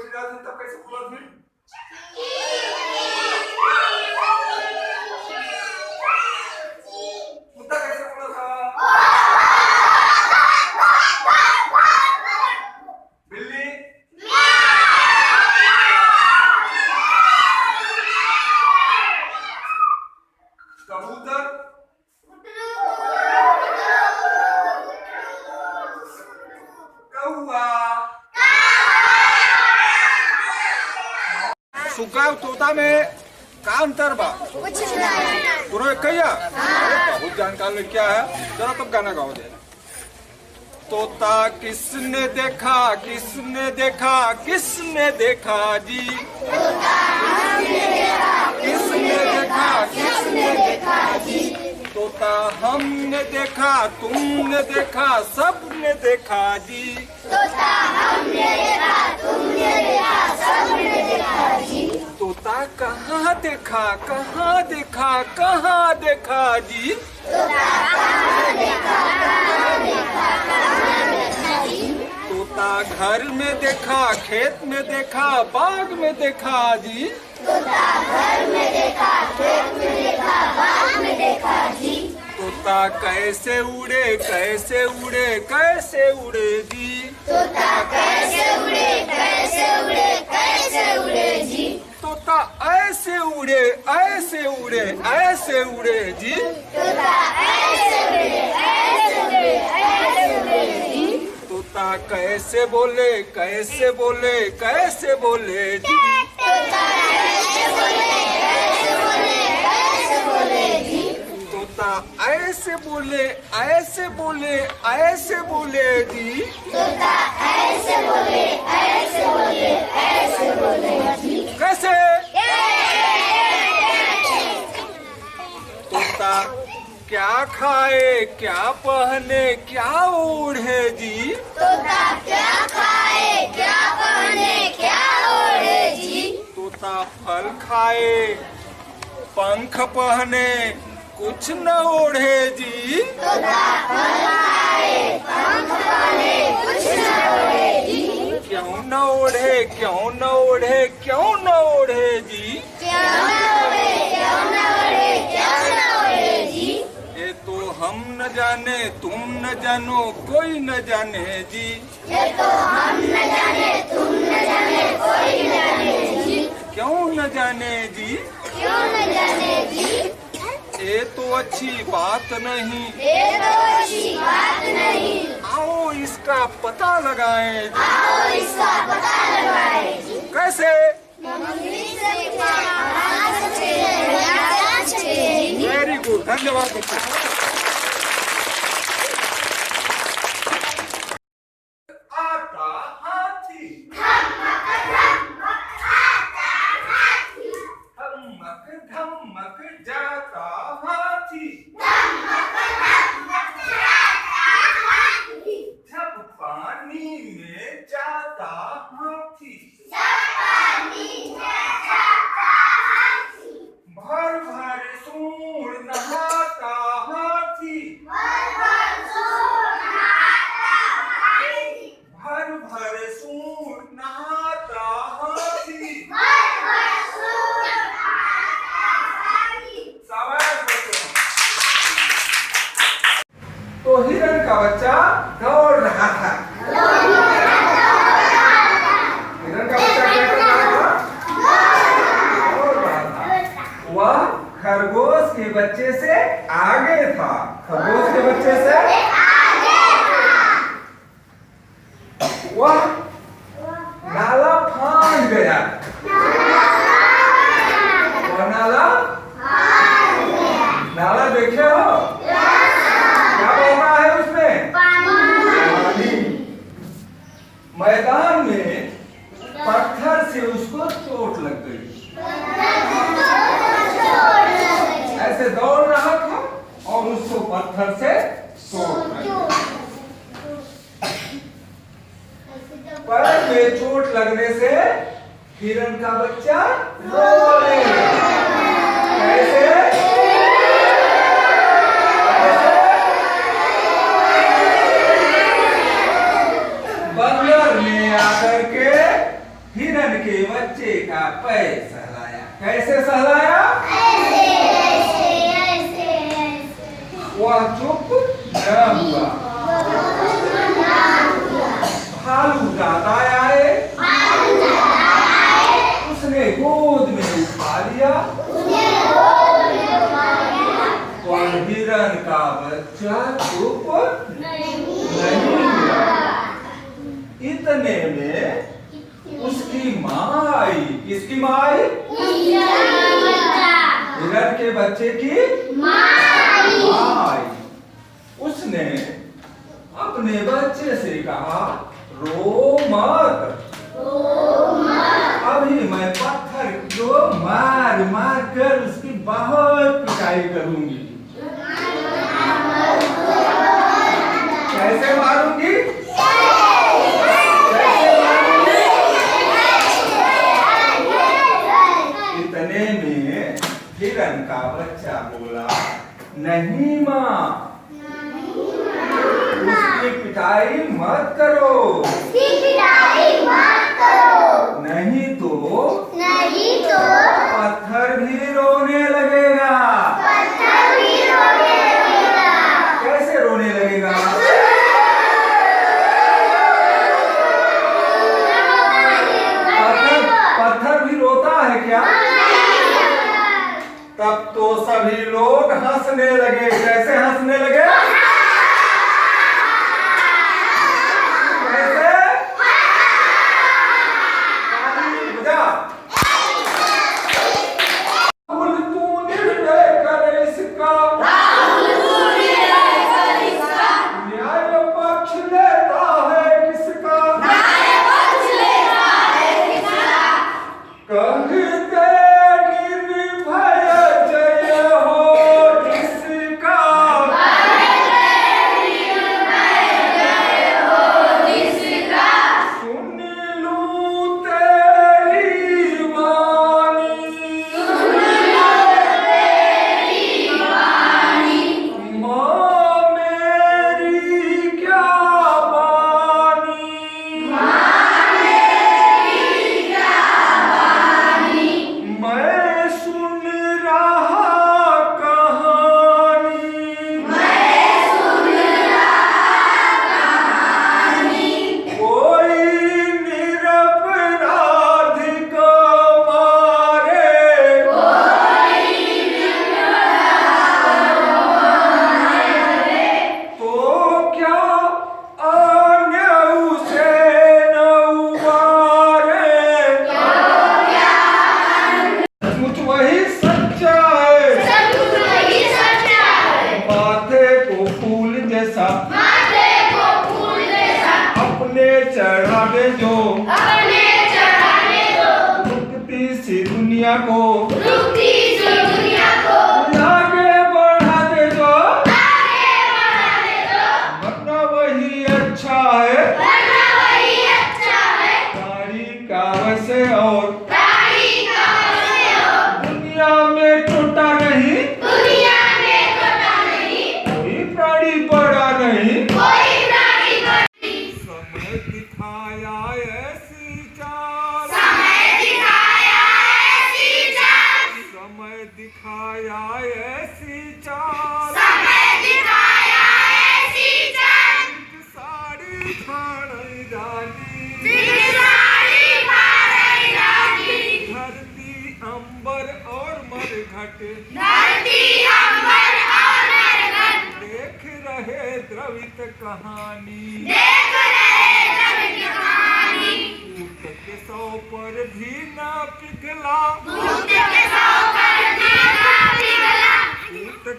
बैठी जाते तब कैसे बोला थे? कुत्ता कैसे बोला था? बिल्ली कबूतर कौआ सुकाव तोता में का अंतर बा? पूरा एक कैया बहुत जानकार क्या है, जरा तब गाना गाओ दे। तोता किसने देखा किसने देखा किसने देखा जी, किसने देखा किसने देखा जी, तोता हमने देखा तुमने देखा सबने देखा जी, तोता हमने देखा तुमने देखा सबने देखा जी, तोता कहाँ देखा कहाँ देखा कहाँ देखा जी, तोता कहाँ देखा कहाँ देखा कहाँ देखा जी, तोता घर में देखा खेत में देखा बाग में देखा जी, तोता घर में देखा खेत में देखा बाग में देखा जी, तोता कैसे उड़े कैसे उड़े कैसे उड़े जी, तोता कैसे उड़े कैसे उड़े कैसे उड़े जी, तोता ऐसे उड़े ऐसे उड़े ऐसे उड़े जी, तोता ऐसे उड़े ऐसे उड़े ऐसे उड़े जी, तोता कैसे बोले कैसे बोले कैसे बोले जी, तोता कैसे बोले कैसे बोले कैसे बोले जी, तोता ऐसे बोले ऐसे बोले ऐसे बोले जी, तोता ऐसे बोले ऐसे बोले ऐसे बोले जी, कैसे? तोता क्या खाए क्या पहने क्या ओढ़े जी, तोता क्या खाए क्या पहने क्या ओढ़े जी, तोता फल खाए पंख पहने कुछ न ओढ़े जी, तोता फल खाए पंख पहने कुछ न ओढ़े जी, क्यों न ओढ़े क्यों न ओढ़े क्यों न ओढ़े जी, क्यों न ओढ़े क्यों न ओढ़े क्यों न ओढ़े जी, ये तो हम न जाने तुम न जानो कोई न जाने जी, ये तो हम न जाने तुम न जाने कोई न जाने जी, क्यों न जाने जी, क्यों न जाने जी, ये तो अच्छी बात नहीं, ये तो अच्छी बात नहीं, आओ इसका पता लगाएं जी, आओ इसका पता लगाएं जी, कैसे? वेरी गुड, धन्यवाद बच्चों। आता हाथी धमक धमक जाता हाथी, जब पानी में जाता हाथी, भर भर सूंड नहाता हाथी, भर भर सूंड नहाता हाथी, शाबाश बच्चों। तो हिरण का बच्चा दौड़ रहा था, हिरण का बच्चा क्या कर रहा था? दौड़ रहा था। वह खरगोश के बच्चे से आगे था, खरगोश के बच्चे से वह नाला फांद गया, वह नाला नाला देखे हो क्या बह रहा है उसमें? पानी। मैदान में पत्थर से उसको चोट लग गई, ऐसे दौड़ रहा था और उसको पत्थर से चोट लग गई। पैर में चोट लगने से हिरण का बच्चा रोने लगा। कैसे? बंदर ने आकर के हिरण के बच्चे का पैर सहलाया। कैसे सहलाया? वह चुप न हुआ। भालू ज्यादा आए, उसने गोद में उठा लिया। और हिरण का बच्चा चुप नहीं हुआ। इतने में उसकी माँ आई। किसकी माँ आई? हिरण के बच्चे की माँ आई। उसने अपने बच्चे से कहा, रो मत, अभी मैं पत्थर को मार मार कर उसकी बहुत पिटाई करूंगी। कैसे मारूंगी? इतने में हिरण का बच्चा बोला, नहीं माँ, उसकी पिटाई मत करो, नहीं तो पत्थर भी रोने लगेगा। कैसे रोने लगेगा? पत्थर भी रोता है क्या? तब तो सभी लोग हंसने लगे। कैसे हंसने लगे? दुनिया को आगे बढ़ा दे जो, वरना वही अच्छा है, तारी का वैसे और दुनिया में टूटा नहीं, कोई प्राणी बड़ा नहीं। समय दिखाया ऐसी चाल, समय दिखाया ऐसी चाल, साड़ी फाड़ी रानी, धरती अंबर और मरघट, देख रहे द्रवित कहानी, ऊँट के सौ पर भी ना पिघला, ऊँट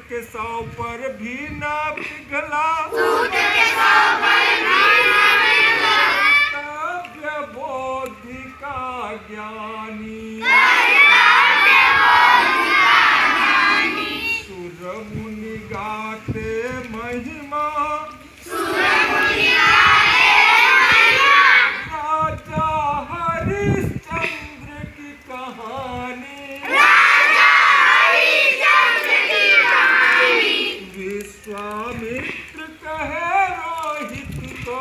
के सौ पर भी ना पिघला, काव्य बोधि का ज्ञानी, सुर मुनि गाते महिमा, राजा हरिश्चंद्र की कहानी, विश्वामित्र कहे रोहित को,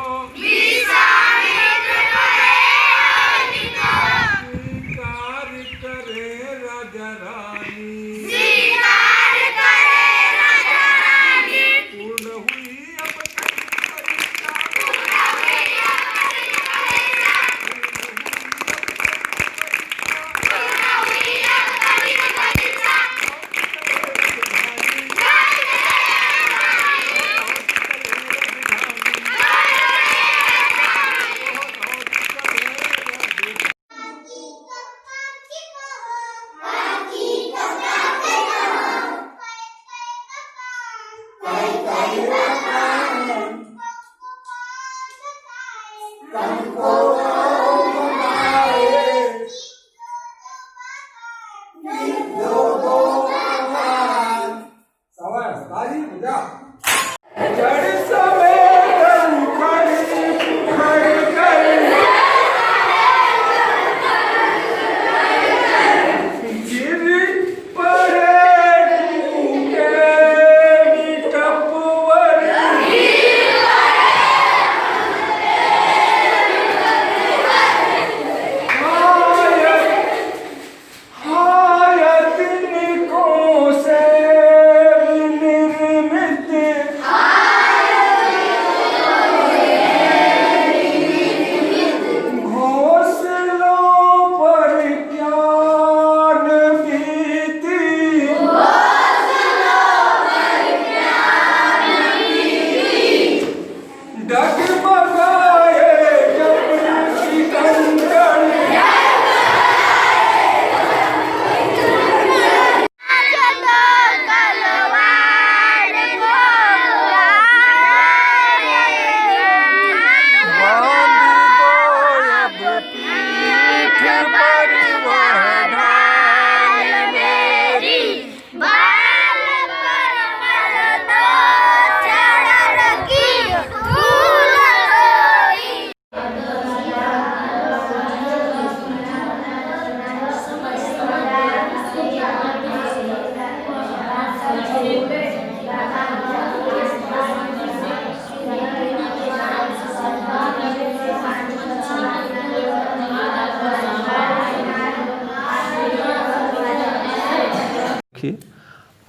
देखिए,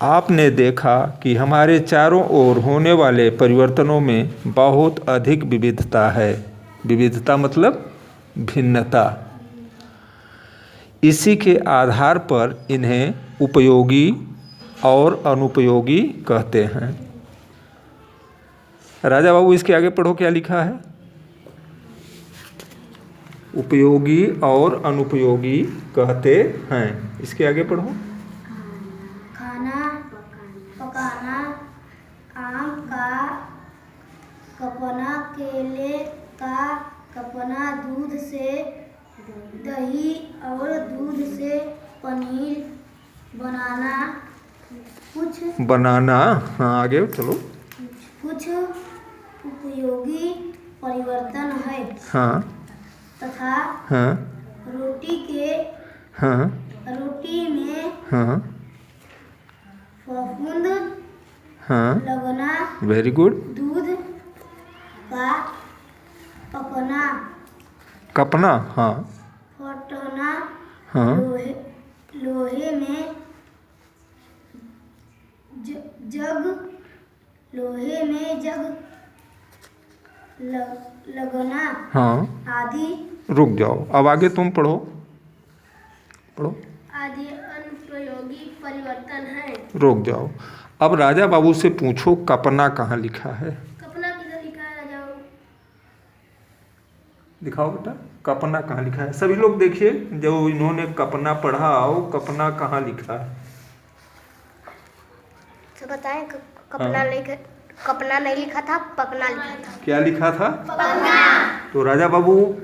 आपने देखा कि हमारे चारों ओर होने वाले परिवर्तनों में बहुत अधिक विविधता है। विविधता मतलब भिन्नता। इसी के आधार पर इन्हें उपयोगी और अनुपयोगी कहते हैं। राजा बाबू इसके आगे पढ़ो, क्या लिखा है? उपयोगी और अनुपयोगी कहते हैं। इसके आगे पढ़ो। खाना पकाना, आम का कपना, केले का कपना, दूध से दही और दूध से पनीर बनाना, कुछ बनाना, हाँ आगे चलो। कुछ उपयोगी परिवर्तन है। हाँ तथा हाँ हाँ रोटी में हाँ फफूंद हाँ, लगना, वेरी गुड। दूध का पकना, कपना, हाँ फटना, हाँ, लोहे में जग लगना, हाँ। आदि रुक जाओ, अब आगे तुम पढ़ो। पढ़ो। आदि अनुपयोगी परिवर्तन है। रुक जाओ, अब राजा बाबू से पूछो कपना कहाँ लिखा है? कपना किधर लिखा है राजा बाबू? दिखाओ बेटा, कपना कहाँ लिखा है? सभी लोग देखिए, जो इन्होंने कपना पढ़ा हो, कपना कहाँ लिखा है? तो बताएं, कपना नहीं लिखा था, पकना लिखा था। क्या लिखा था? पकना। तो राजा बाबू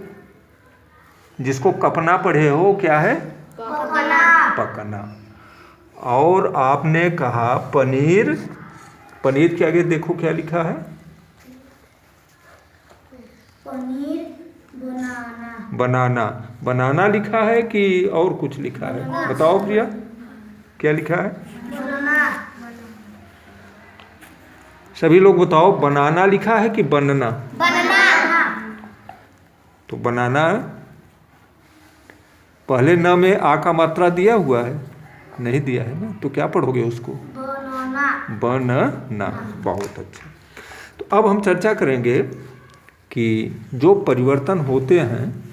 जिसको कपना पढ़े हो, क्या है? पकना। पकना। और आपने कहा पनीर, पनीर के आगे देखो क्या लिखा है? पनीर बनाना। बनाना। बनाना लिखा है कि और कुछ लिखा है? बताओ प्रिया, क्या लिखा है? बनाना। सभी लोग बताओ, बनाना लिखा है कि बनना? बनाना। तो बनाना, पहले न में आ का मात्रा दिया हुआ है? नहीं दिया है ना, तो क्या पढ़ोगे उसको? बनाना। बनना। बहुत अच्छा। तो अब हम चर्चा करेंगे कि जो परिवर्तन होते हैं,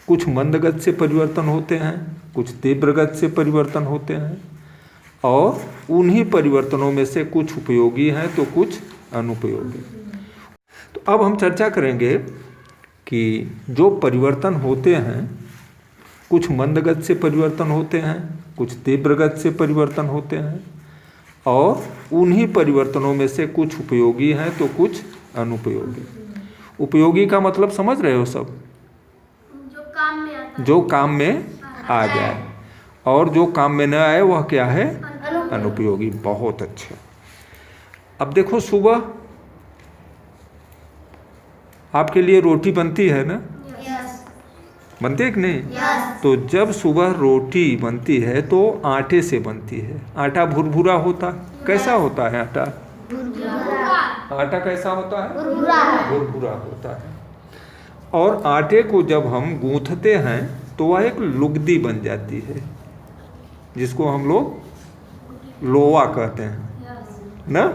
कुछ मंद गति से परिवर्तन होते हैं, कुछ तीव्र गति से परिवर्तन होते हैं, और उन्हीं परिवर्तनों में से कुछ उपयोगी हैं तो कुछ अनुपयोगी। तो अब हम चर्चा करेंगे कि जो परिवर्तन होते हैं, कुछ मंद गति से परिवर्तन होते हैं, कुछ तीव्र गति से परिवर्तन होते हैं, और उन्हीं परिवर्तनों में से कुछ उपयोगी हैं तो कुछ अनुपयोगी। उपयोगी का मतलब समझ रहे हो सब? जो काम में आता है। जो काम में आ जाए, और जो काम में न आए वह क्या है? अनुपयोगी। बहुत अच्छा। अब देखो, सुबह आपके लिए रोटी बनती है ना? बनती है कि नहीं? तो जब सुबह रोटी बनती है तो आटे से बनती है। आटा भुरभुरा होता है। कैसा होता है आटा? आटा कैसा होता है? भुरभुरा होता है। और आटे को जब हम गूंथते हैं तो वह एक लुगदी बन जाती है, जिसको हम लोग लोआ कहते हैं ना?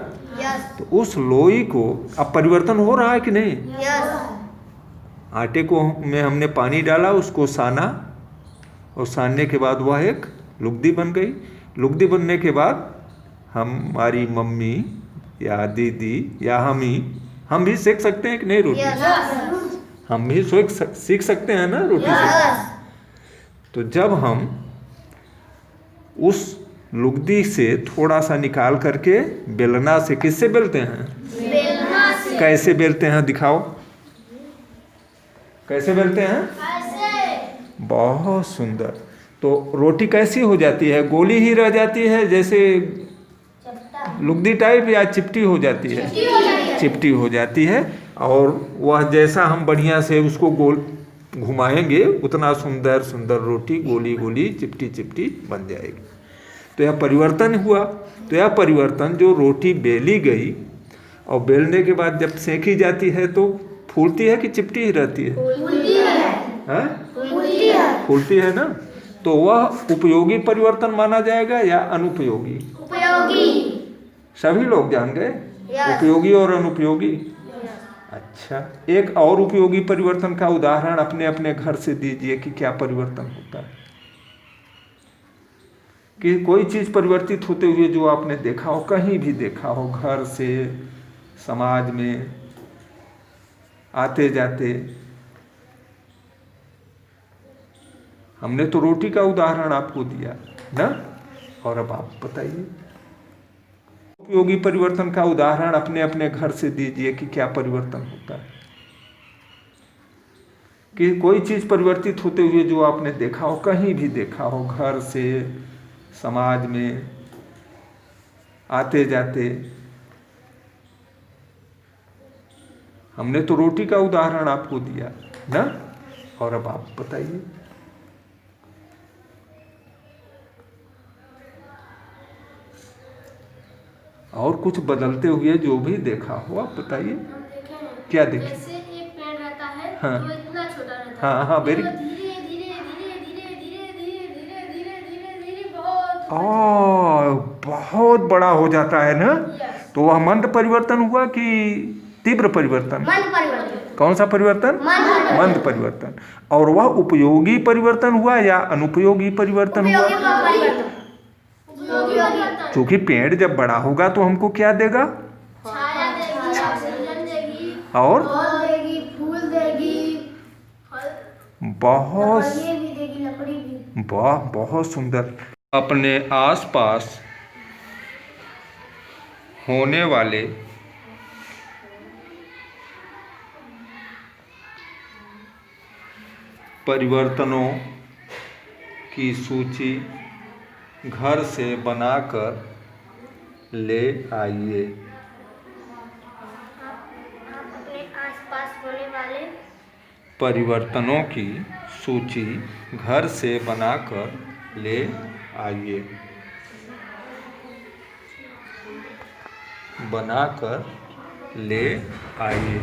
तो उस लोई को अब परिवर्तन हो रहा है कि नहीं? आटे को में हमने पानी डाला, उसको साना, और सानने के बाद वह एक लुगदी बन गई। लुगदी बनने के बाद हमारी मम्मी या दीदी या हम भी सीख सकते हैं कि नहीं रोटी? हम भी सीख सकते हैं ना रोटी से। तो जब हम उस लुगदी से थोड़ा सा निकाल करके बेलना से, किससे बेलते हैं? बेलना से। कैसे बेलते हैं दिखाओ, कैसे बेलते हैं? बहुत सुंदर। तो रोटी कैसी हो जाती है? गोली ही रह जाती है जैसे लुगदी टाइप, या चिपटी हो जाती है? चिपटी हो जाती है। और वह जैसा हम बढ़िया से उसको गोल घुमाएंगे, उतना सुंदर सुंदर रोटी गोली गोली चिपटी चिपटी बन जाएगी। तो यह परिवर्तन हुआ। तो यह परिवर्तन, जो रोटी बेली गई और बेलने के बाद जब सेंकी जाती है तो फूलती है कि चिपटी ही रहती है? फूलती है। फूलती है ना? तो वह उपयोगी परिवर्तन माना जाएगा या अनुपयोगी? उपयोगी। सभी लोग जान गए Yes. उपयोगी और अनुपयोगी। अच्छा, एक और उपयोगी परिवर्तन का उदाहरण अपने अपने घर से दीजिए कि क्या परिवर्तन होता है, कि कोई चीज परिवर्तित होते हुए जो आपने देखा हो, कहीं भी देखा हो, घर से समाज में आते जाते। हमने तो रोटी का उदाहरण आपको दिया ना, और अब आप बताइए उपयोगी परिवर्तन का उदाहरण अपने अपने घर से दीजिए कि क्या परिवर्तन होता है, कि कोई चीज परिवर्तित होते हुए जो आपने देखा हो, कहीं भी देखा हो, घर से समाज में आते जाते। हमने तो रोटी का उदाहरण आपको दिया ना, और अब आप बताइए। और कुछ बदलते हुए जो भी देखा हो आप बताइए। क्या देखे? जैसे एक पेड़ रहता है, हाँ। वो इतना छोटा रहता हाँ है। हाँ, वेरी धीरे धीरे धीरे धीरे धीरे धीरे धीरे धीरे धीरे धीरे बहुत बहुत बड़ा हो जाता है ना। Yes. तो वह मंद परिवर्तन हुआ कि तीव्र परिवर्तन? मंद परिवर्तन। कौन सा परिवर्तन? मंद परिवर्तन। और वह उपयोगी परिवर्तन हुआ या अनुपयोगी परिवर्तन हुआ? क्योंकि पेड़ जब बड़ा होगा तो हमको क्या देगा? छाया देगी, ऑक्सीजन देगी, और फल देगी, फूल देगी, बहुत लकड़ी भी देगी, लकड़ी भी। वाह, बहुत सुंदर। अपने आसपास होने वाले परिवर्तनों की सूची घर से बनाकर ले आइए। आप अपने आसपास होने वाले परिवर्तनों की सूची घर से बनाकर ले आइए। बनाकर ले आइए।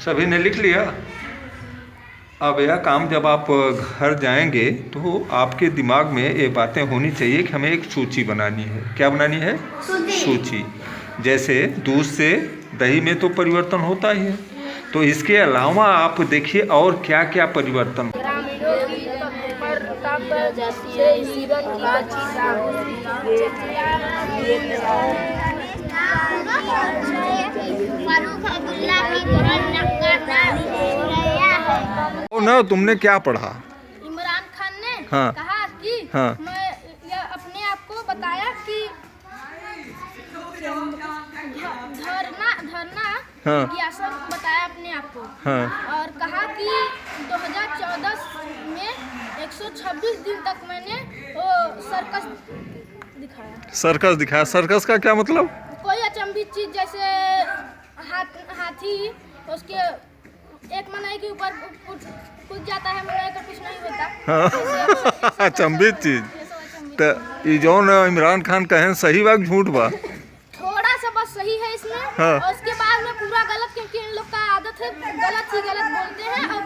सभी ने लिख लिया? अब यह काम जब आप घर जाएंगे तो आपके दिमाग में ये बातें होनी चाहिए कि हमें एक सूची बनानी है। क्या बनानी है? सूची। जैसे दूध से दही में तो परिवर्तन होता ही है, तो इसके अलावा आप देखिए और क्या क्या परिवर्तन। ओ ना, तुमने क्या पढ़ा? इमरान खान ने हाँ। कहा कि हाँ। मैं अपने आप को बताया कि धरना हाँ। जिज्ञासा बताया अपने आप को। हाँ। और कहा कि 2014 में 126 दिन तक मैंने वो सर्कस दिखाया। सर्कस दिखाया? सर्कस का क्या मतलब? कोई अचंभित चीज, जैसे हाथी उसके एक मनाई के ऊपर कूद जाता है, मनाई का कुछ नहीं होता। हाँ। अचंभित चीज। तो ये जौन इमरान खान कहें सही बात झूठ बा? थोड़ा सा बस सही है इसमें। हाँ। और उसके बाद में पूरा गलत, क्योंकि इन लोग का आदत है गलत ही गलत बोलते हैं और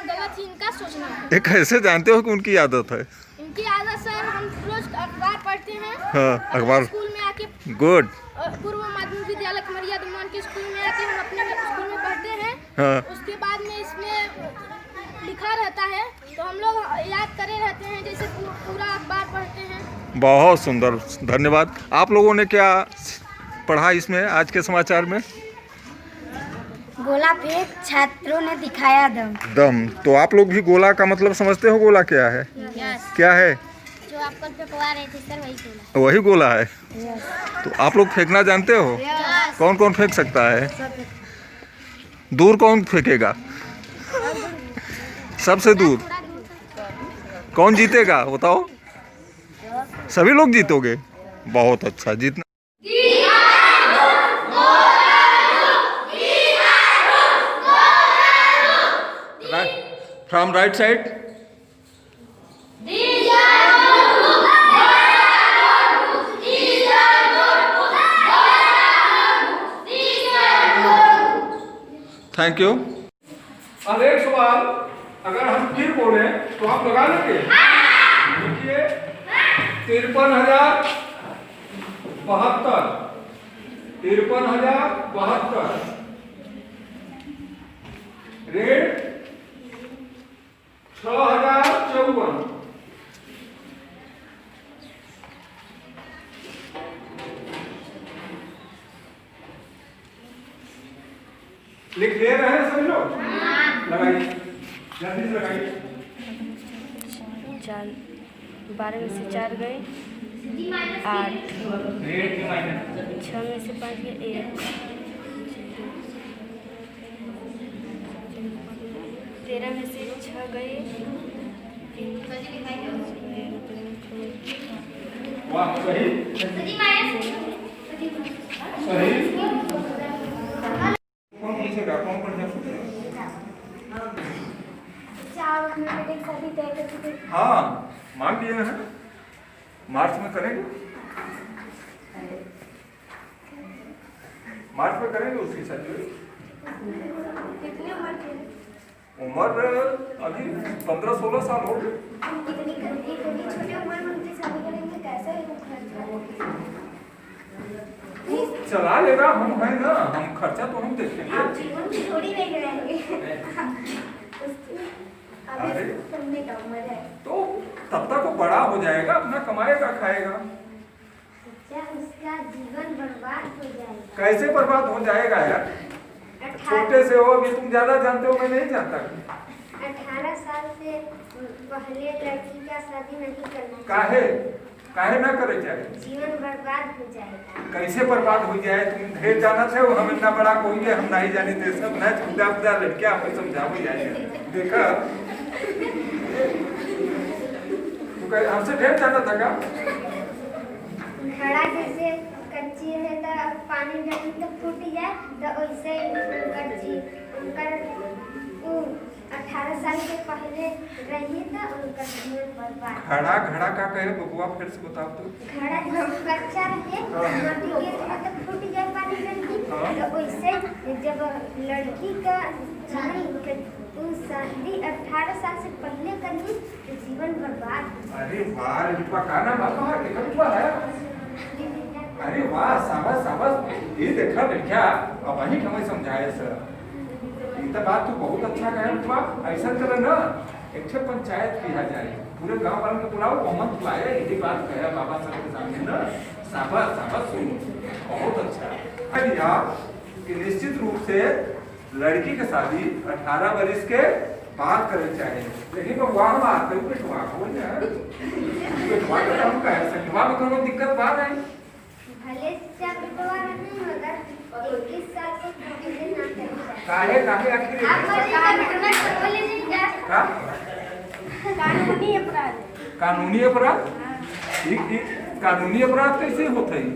गलत ही इनका सोचना है। ये कैसे जानते हो कि उनकी आदत है? इनकी आदत सर, हम रोज अखबार पढ़ते हैं। हाँ, अखबार। स्कूल में आके गुड। पूर्व माध्यमिक विद्यालय खमरिया दुमान के स्कूल में आके हम अपने स्कूल में पढ़ते हैं। हाँ। उसके बाद में इसमें लिखा रहता है, तो हम लोग याद करे रहते हैं, जैसे पूरा अखबार पढ़ते हैं। बहुत सुंदर, धन्यवाद। आप लोगों ने क्या पढ़ा इसमें आज के समाचार में? गोला फेंक छात्रों ने दिखाया दम। तो आप लोग भी गोला का मतलब समझते हो? गोला क्या है? क्या है? जो आप कल फेंकवा रहे थे सर, वही गोला। वही गोला है। तो आप लोग फेंकना जानते हो? कौन कौन फेंक सकता है? दूर कौन फेंकेगा? सबसे दूर। कौन जीतेगा बताओ? सभी लोग जीतोगे? बहुत अच्छा। जीतना from right side. Thank you. अब एक सवाल अगर हम फिर बोले तो आप लगा लेंगे। देखिए 53,072 53,072 ऋण 6,054 लिख ले रहे हैं सभी लोग? लगाइए जल्दी से लगाइए। 12 में से 4 गए 8, 6 में से 5 गए 1, 13 में से 6 गए 3, वाह सही सही। कौन पूछेगा? कौन पूछेगा? हाँ मान लिए हैं, मार्च में करेंगे, मार्च में करेंगे उसकी शादी। उम्र अभी 15-16 साल हो गए। चला लेगा, हम हैं ना, हम खर्चा तो हम देखेंगे। अरे तो तब तक वो बड़ा हो जाएगा, अपना कमाएगा खाएगा। उसका जीवन बर्बाद हो जाएगा। कैसे बर्बाद हो जाएगा यार? छोटे से हो, अभी तुम ज्यादा जानते हो, मैं नहीं जानता। 18 साल से पहले लड़की का शादी नहीं करना। काहे ना करे जाए? जीवन बर्बाद हो जाएगा। कैसे बर्बाद हो जाए? तुम ढेर जाना थे, हम इतना बड़ा कोई है, हम नहीं जाने थे सब ना खुदा खुदा लड़कियां हमें समझाओ जाएगा। देखा तू हमसे ढेर जाना था का? घड़ा जैसे कच्ची है तो पानी डाली तो फूट जाए, तो वैसे कच्ची उनका 18 साल से पहले रही तो उनका जीवन बर्बाद। घड़ा का कहे बबुआ, फिर से बताओ तो। घड़ा जब कच्चा रहे माटी के तो फूट जाए पानी डाली, तो वैसे जब लड़की का शादी 18 साल से पहले करनी तो जीवन बर्बाद। अरे वाह रिटवा का ना बाबा रिटवा है। अरे वाह शाबाश शाबाश। ये देखा लड़किया अब वही हमें समझाए सर। ये तो बात तो बहुत अच्छा कहे रिटवा। ऐसा करे ना एक पंचायत किया जाए, पूरे गांव वालों को बुलाओ, मोहम्मद बुलाए, यही बात कहे बाबा सर के सामने ना। शाबाश शाबाश, सुनो बहुत अच्छा। अरे यार कि निश्चित रूप से लड़की की शादी 18 वर्ष के बाद करनी चाहिए। लेकिन बबुआ हम आते हुए पेटवा को ना पेटवा का हम कहे संगवा में कोनो दिक्कत बात है। भले से पेटवा नहीं मगर 21 साल से पहले ना करना। काहे आखिर आप पेटवा बोले जी क्या? का कानूनी अपराध। कानूनी अपराध? कानूनी अपराध कैसे होते हैं?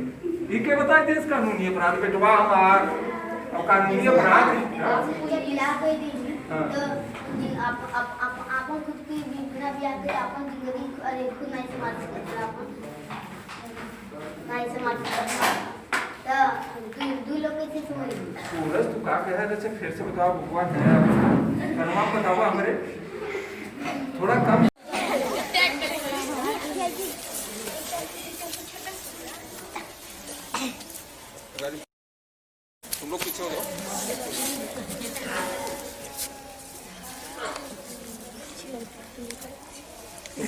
ये के बताए देश कानूनी अपराध पेटवा हमार और कानूनी अपराध आपण खुद की बिना ब्याह के अपन जिंदगी अरे खुद नहीं समाज सकता, अपन नहीं समाज सकता तो दो लोग कैसे समझ? सूरज तू का कह रहा है? फिर से बताओ भगवान है करमा बताओ हमरे थोड़ा कम। तुम लोग पीछे हो जाओ।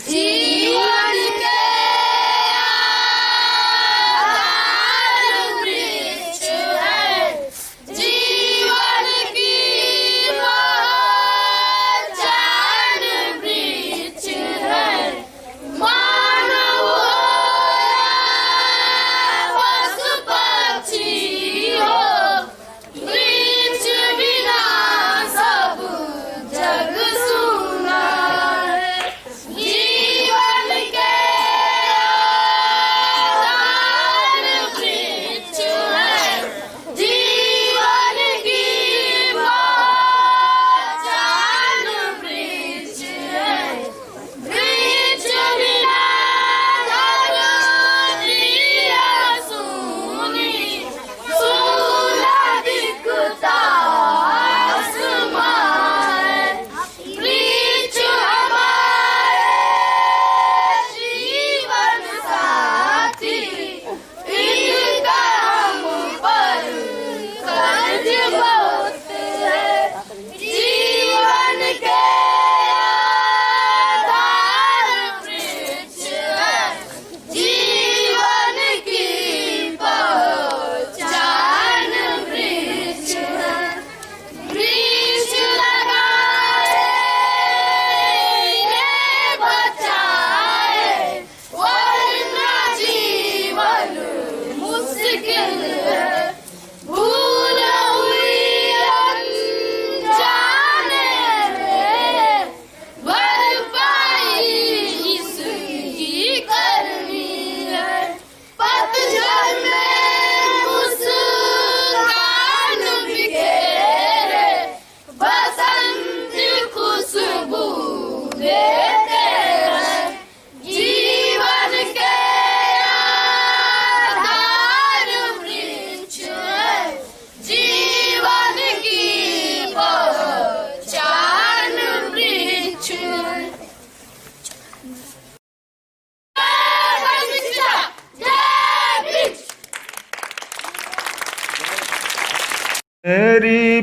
जीवन के आधार वृक्ष है, जीवन की पहचान वृक्ष है। मानव हो या पशु पक्षी हो, वृक्ष बिना सब जग सुना है। जीवन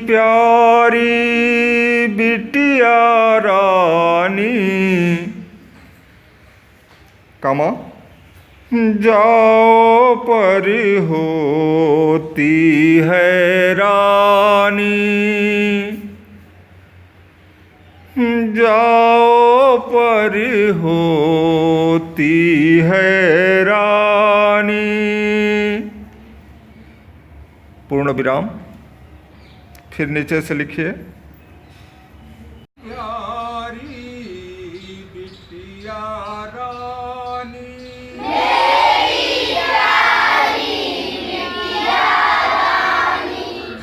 प्यारी बिटिया रानी कामा जाओ पर होती है रानी, जाओ पर होती है रानी। पूर्ण विराम। फिर नीचे से लिखिए। प्यारी बिटिया रानी,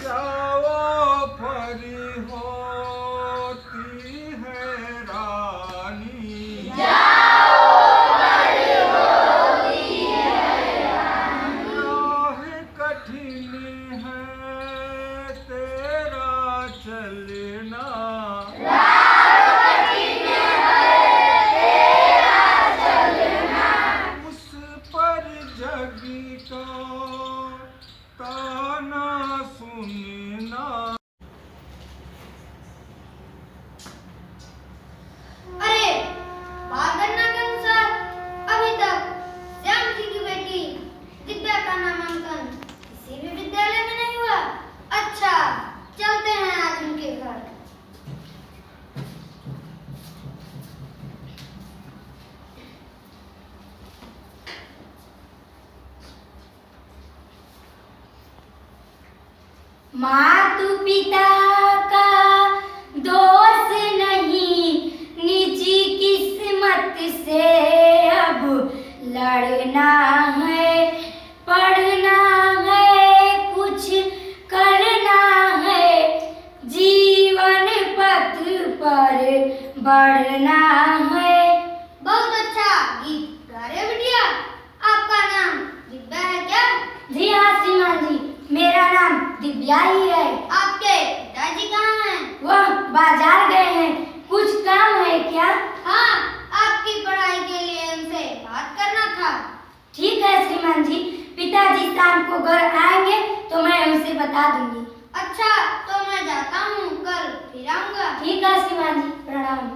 जाओ पर होती है रानी, राह कठिन है तेरा चलना, उस पर जग का ताना सुनना। अरे भागना के अनुसार अभी तक श्याम जी की बेटी दिव्या का नामांकन किसी भी विद्यालय में नहीं हुआ। अच्छा, चलते हैं आज उनके घर। मातु पिता का दोष नहीं, निजी किस्मत से अब लड़ना है, पढ़ना है, कुछ करना है, जीवन पथ पर बढ़ना है। बहुत अच्छा गीत गा रहे हो बिटिया। आपका नाम दिव्या है क्या? जी हाँ श्रीमान जी, मेरा नाम दिव्या ही है। आपके पिताजी कहाँ हैं? वह बाजार गए हैं, कुछ काम है क्या? हाँ, आपकी पढ़ाई के लिए उनसे बात करना था। ठीक है श्रीमान जी, पिताजी शाम को घर आएंगे तो मैं उनसे बता दूंगी। अच्छा, तो मैं जाता हूँ, कल फिर आऊंगा। ठीक है श्रीमान जी, प्रणाम।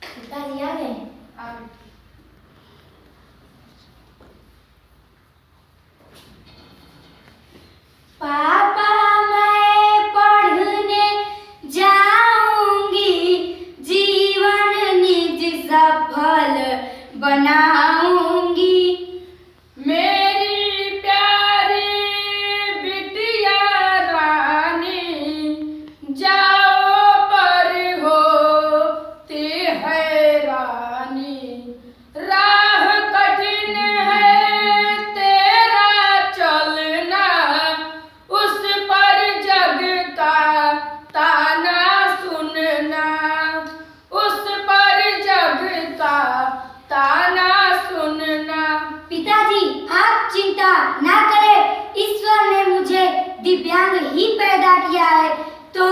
पिताजी आ गए? पापा मैं पढ़ने जाऊंगी, जीवन निज सफल बनाऊंगी। मेरी प्यारी बिटिया रानी, जाओ पर होती है रानी, राह कठिन है तेरा चलना, उस पर जग का ताना सुनना, उस पर जग का ताना सुनना। पिताजी आप चिंता ना करें, ईश्वर ने मुझे दिव्यांग ही पैदा किया है तो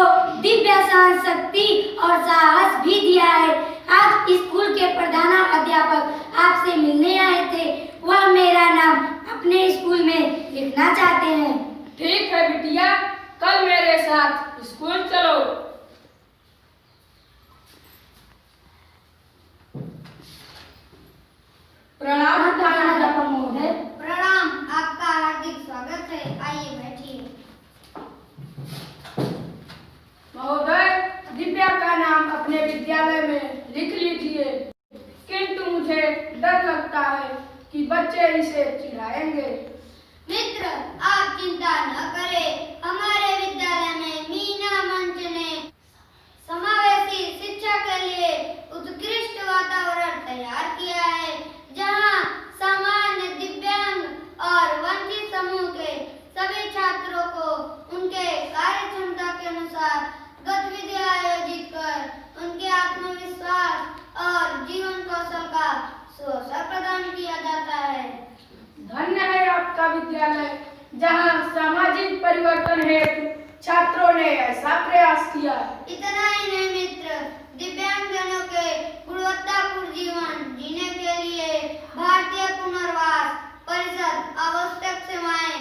दिव्य सहन शक्ति और साहस भी दिया है। आज स्कूल के प्रधानाध्यापक आपसे मिलने आए थे, वह मेरा नाम अपने स्कूल में लिखना चाहते हैं। ठीक है बिटिया, कल मेरे साथ स्कूल चलो। प्रणाम प्रधानाध्यापक महोदय। प्रणाम, आपका हार्दिक स्वागत है। आइए बैठिए। महोदय, दिव्या का नाम अपने विद्यालय में लिख लीजिए, किंतु मुझे डर लगता है कि बच्चे इसे चिढ़ाएंगे। मित्र, आप चिंता न करें, हमारे विद्यालय में मीना मंच ने समावेशी शिक्षा के लिए उत्कृष्ट वातावरण तैयार किया है, जहां सामान्य, दिव्यांग और वंचित समूह के सभी छात्रों को उनके कार्य क्षमता के अनुसार गतिविधियां आयोजित कर उनके आत्मविश्वास और जीवन कौशल का अवसर प्रदान किया जाता है। धन्य है आपका विद्यालय, जहां सामाजिक परिवर्तन हेतु छात्रों ने ऐसा प्रयास किया। इतना ही नहीं मित्र, दिव्यांगजनों के गुणवत्तापूर्ण जीवन जीने के लिए भारतीय पुनर्वास परिषद आवश्यक सेवाएं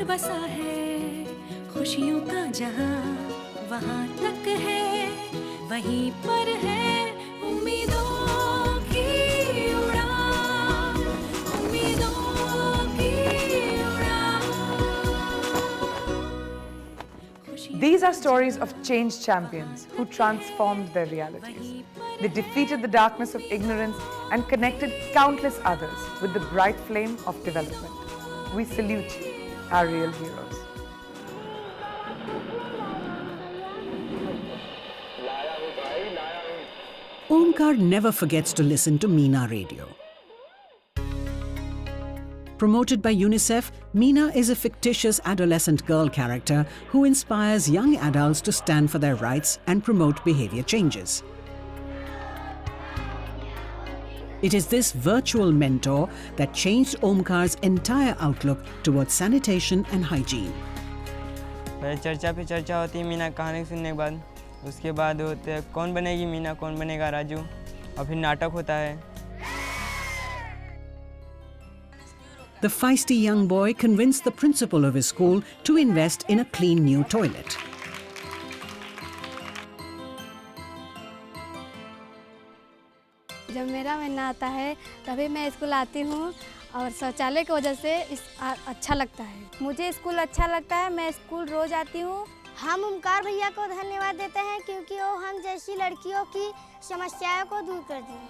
पर बसा है खुशियों का जहां, वहां तक है वहीं पर है उम्मीदों की उड़ान, उम्मीदों की उड़ान। These are stories of change champions who transformed their realities. They defeated the darkness of ignorance and connected countless others with the bright flame of development. We salute you, our real heroes. Omkar never forgets to listen to Meena Radio. Promoted by UNICEF, Meena is a fictitious adolescent girl character who inspires young adults to stand for their rights and promote behavior changes. It is this virtual mentor that changed Omkar's entire outlook towards sanitation and hygiene. पहले चर्चा पे चर्चा होती है मीना कहानी सुनने के बाद, उसके बाद होते हैं कौन बनेगी मीना, कौन बनेगा राजू, और फिर नाटक होता है। The feisty young boy convinced the principal of his school to invest in a clean new toilet. जब मेरा महीना आता है तभी मैं स्कूल आती हूँ और शौचालय की वजह से अच्छा लगता है। मुझे स्कूल अच्छा लगता है, मैं स्कूल रोज आती हूँ। हम ओमकार भैया को धन्यवाद देते हैं क्योंकि वो हम जैसी लड़कियों की समस्याओं को दूर करते हैं।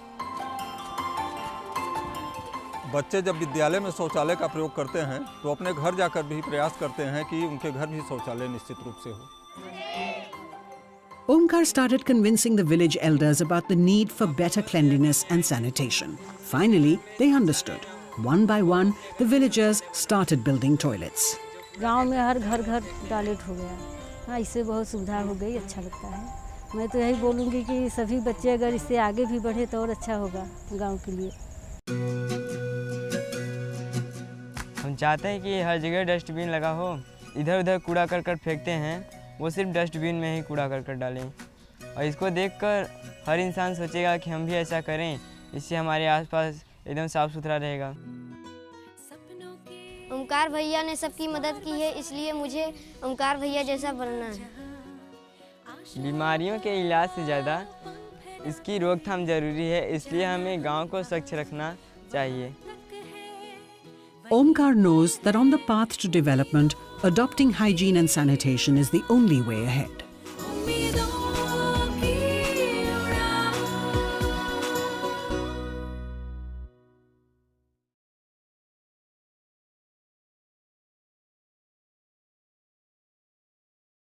बच्चे जब विद्यालय में शौचालय का प्रयोग करते हैं तो अपने घर जाकर भी प्रयास करते हैं कि उनके घर भी शौचालय निश्चित रूप से हो। Omkar started convincing the village elders about the need for better cleanliness and sanitation. Finally, they understood. One by one, the villagers started building toilets. गांव में हर घर घर टॉयलेट हो गया। हाँ, इससे बहुत सुविधा हो गई, अच्छा लगता है। मैं तो यही बोलूँगी कि सभी बच्चे अगर इससे आगे भी बढ़े तो और अच्छा होगा गांव के लिए। हम चाहते हैं कि हर जगह डस्टबिन लगा हो, इधर उधर कूड़ा करकट फेंकते हैं, वो सिर्फ डस्टबिन में ही कूड़ा करकट डालें, और इसको देखकर हर इंसान सोचेगा कि हम भी ऐसा करें, इससे हमारे आसपास एकदम साफ सुथरा रहेगा। ओमकार भैया ने सबकी मदद की है, इसलिए मुझे ओमकार भैया जैसा बनना है। बीमारियों के इलाज से ज़्यादा इसकी रोकथाम जरूरी है, इसलिए हमें गांव को स्वच्छ रखना चाहिए। Omkar knows that on the path to development, adopting hygiene and sanitation is the only way ahead.